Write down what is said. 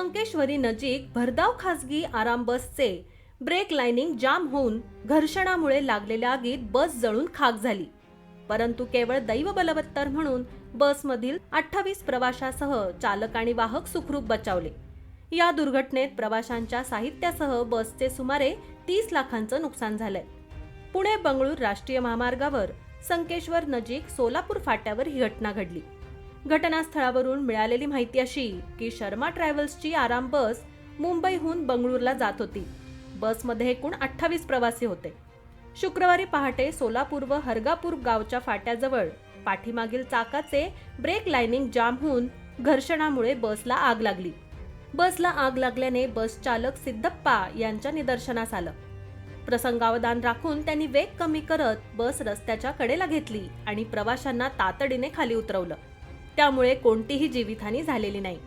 अंकेश्वरी नजीक भरधाव खासगी आराम बसचे ब्रेक लाईनिंग जाम होऊन घर्षणामुळे लागलेल्या आगीत बस जळून खाक झाली. परंतु केवळ दैव बलवत्तर म्हणून बसमधील 28 प्रवाशासह चालक आणि वाहक सुखरूप बचावले. या दुर्घटनेत प्रवाशांच्या साहित्यासह बसचे सुमारे 30 लाखांचं नुकसान झालंय. पुणे बंगळूर राष्ट्रीय महामार्गावर संकेश्वर नजीक सोलापूर फाट्यावर ही घटना घडली. घटनास्थळावरून मिळालेली माहिती अशी की शर्मा ट्रॅव्हल्सची आराम बस मुंबईहून बंगळूरला जात होती. बसमध्ये एकूण 28 प्रवासी होते. शुक्रवारी पहाटे सोलापूर व हरगापूर गावच्या फाट्याजवळ पाठीमागील चाकाचे ब्रेक लाईनिंग जाम होऊन घर्षणामुळे बसला आग लागली. बसला आग लागल्याने बस चालक सिद्धप्पा यांच्या निदर्शनास आलं. प्रसंगावधान राखून त्यांनी वेग कमी करत बस रस्त्याच्या कडेला घेतली आणि प्रवाशांना तातडीने खाली उतरवलं. त्यामुळे कोणतीही जीवितहानी झालेली नाही.